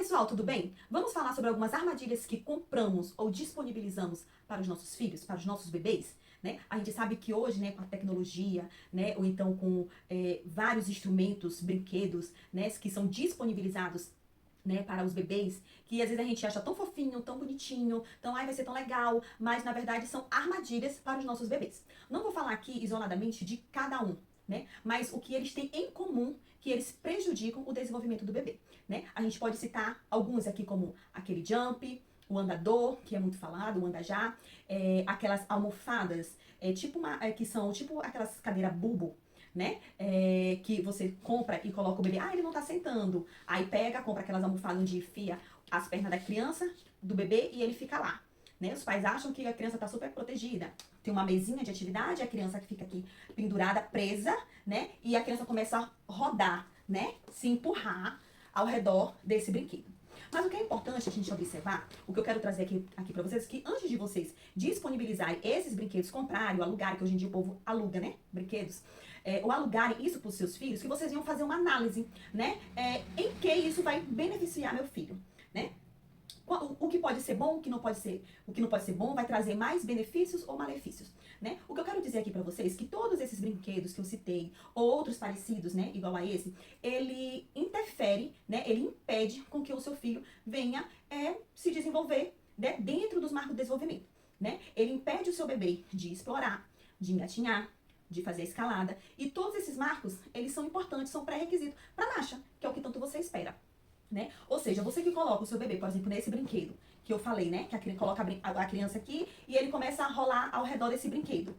pessoal, tudo bem? Vamos falar sobre algumas armadilhas que compramos ou disponibilizamos para os nossos filhos, para os nossos bebês, né? A gente sabe que hoje, né, com a tecnologia, né, ou então com vários instrumentos, brinquedos, né, que são disponibilizados, né, para os bebês, que às vezes a gente acha tão fofinho, tão bonitinho, tão, ai, vai ser tão legal, mas na verdade são armadilhas para os nossos bebês. Não vou falar aqui isoladamente de cada um, né, mas o que eles têm em comum, que eles prejudicam o desenvolvimento do bebê, né? A gente pode citar alguns aqui como aquele jump, o andador, que é muito falado, o andajá, aquelas almofadas, que são tipo aquelas cadeiras bubo, né? Que você compra e coloca o bebê, ele não tá sentando. Aí pega, compra aquelas almofadas onde enfia as pernas da criança, do bebê, e ele fica lá. Né? Os pais acham que a criança tá super protegida. Tem uma mesinha de atividade, a criança que fica aqui pendurada, presa, né? E a criança começa a rodar, né? Se empurrar ao redor desse brinquedo. Mas o que é importante a gente observar, o que eu quero trazer aqui para vocês, que antes de vocês disponibilizarem esses brinquedos, comprarem ou alugarem, que hoje em dia o povo aluga, né, brinquedos, ou alugarem isso para os seus filhos, que vocês iam fazer uma análise, né, em que isso vai beneficiar meu filho, né? O que pode ser bom, o que não pode ser bom, vai trazer mais benefícios ou malefícios, né? O que eu quero dizer aqui pra vocês é que todos esses brinquedos que eu citei, ou outros parecidos, né, igual a esse, ele interfere, né, ele impede com que o seu filho venha se desenvolver, né, dentro dos marcos de desenvolvimento, né? Ele impede o seu bebê de explorar, de engatinhar, de fazer a escalada, e todos esses marcos, eles são importantes, são pré-requisitos para marcha, que é o que tanto você espera. Né? Ou seja, você que coloca o seu bebê, por exemplo, nesse brinquedo, que eu falei, né? Que coloca a criança aqui e ele começa a rolar ao redor desse brinquedo.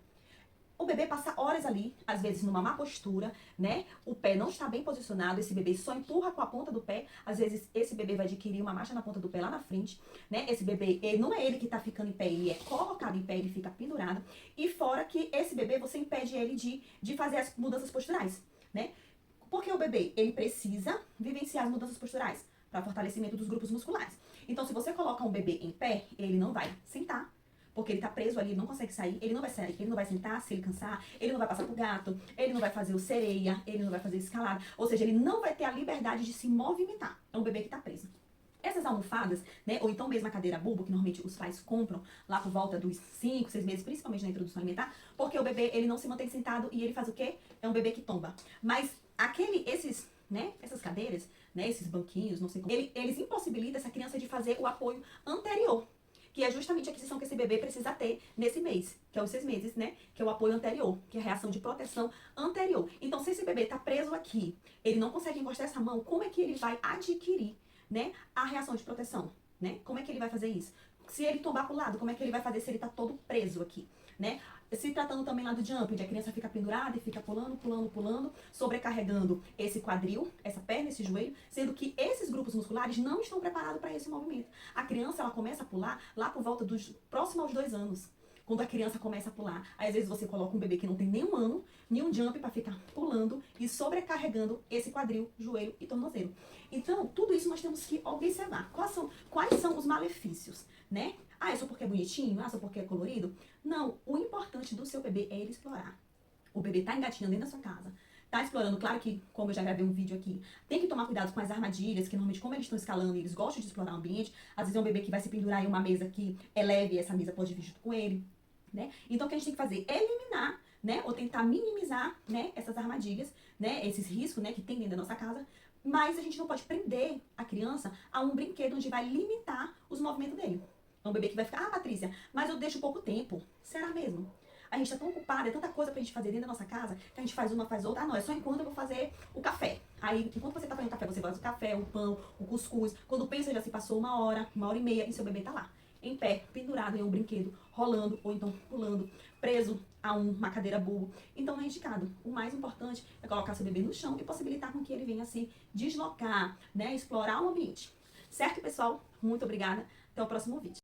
O bebê passa horas ali, às vezes numa má postura, né? O pé não está bem posicionado, esse bebê só empurra com a ponta do pé. Às vezes esse bebê vai adquirir uma marcha na ponta do pé lá na frente, né? Esse bebê, não é ele que está ficando em pé, ele é colocado em pé, ele fica pendurado. E fora que esse bebê, você impede ele de fazer as mudanças posturais, né? Porque o bebê, ele precisa vivenciar as mudanças posturais para fortalecimento dos grupos musculares. Então, se você coloca um bebê em pé, ele não vai sentar, porque ele tá preso ali, ele não consegue sair, ele não vai sair, ele não vai sentar se ele cansar, ele não vai passar pro gato, ele não vai fazer o sereia, ele não vai fazer escalada, ou seja, ele não vai ter a liberdade de se movimentar. É um bebê que tá preso. Essas almofadas, né, ou então mesmo a cadeira bulbo, que normalmente os pais compram lá por volta dos 5, 6 meses, principalmente na introdução alimentar, porque o bebê, ele não se mantém sentado e ele faz o quê? É um bebê que tomba. Mas essas cadeiras, né, esses banquinhos, não sei como, eles impossibilitam essa criança de fazer o apoio anterior, que é justamente a aquisição que esse bebê precisa ter nesse mês, que é os 6 meses, né, que é o apoio anterior, que é a reação de proteção anterior. Então, se esse bebê tá preso aqui, ele não consegue encostar essa mão, como é que ele vai adquirir, né, a reação de proteção, né? Como é que ele vai fazer isso? Se ele tombar pro lado, como é que ele vai fazer se ele tá todo preso aqui, né? Se tratando também lá do jump, onde a criança fica pendurada e fica pulando, pulando, pulando, sobrecarregando esse quadril, essa perna, esse joelho, sendo que esses grupos musculares não estão preparados para esse movimento. A criança, ela começa a pular lá por volta dos próximos aos 2 anos. Quando a criança começa a pular, aí, às vezes você coloca um bebê que não tem nenhum ano, nenhum jump para ficar pulando e sobrecarregando esse quadril, joelho e tornozelo. Então, tudo isso nós temos que observar. Quais são os malefícios, né? É só porque é bonitinho? Só porque é colorido? Não, o importante do seu bebê é ele explorar. O bebê tá engatinhando dentro da sua casa, tá explorando. Claro que, como eu já gravei um vídeo aqui, tem que tomar cuidado com as armadilhas, que normalmente como eles estão escalando e eles gostam de explorar o ambiente, às vezes é um bebê que vai se pendurar em uma mesa que é leve e essa mesa pode vir junto com ele, né? Então o que a gente tem que fazer é eliminar, né, ou tentar minimizar, né, essas armadilhas, né, esses riscos, né, que tem dentro da nossa casa, mas a gente não pode prender a criança a um brinquedo onde vai limitar os movimentos dele. É um bebê que vai ficar, Patrícia, mas eu deixo pouco tempo. Será mesmo? A gente tá tão ocupada, é tanta coisa pra gente fazer dentro da nossa casa, que a gente faz uma, faz outra. Não, é só enquanto eu vou fazer o café. Aí, enquanto você tá fazendo o café, você faz o café, o pão, o cuscuz. Quando pensa, já se passou 1 hora e meia, e seu bebê tá lá, em pé, pendurado em um brinquedo, rolando, ou então pulando, preso a uma cadeira bulbo. Então não é indicado. O mais importante é colocar seu bebê no chão e possibilitar com que ele venha se deslocar, né, explorar o ambiente. Certo, pessoal? Muito obrigada. Até o próximo vídeo.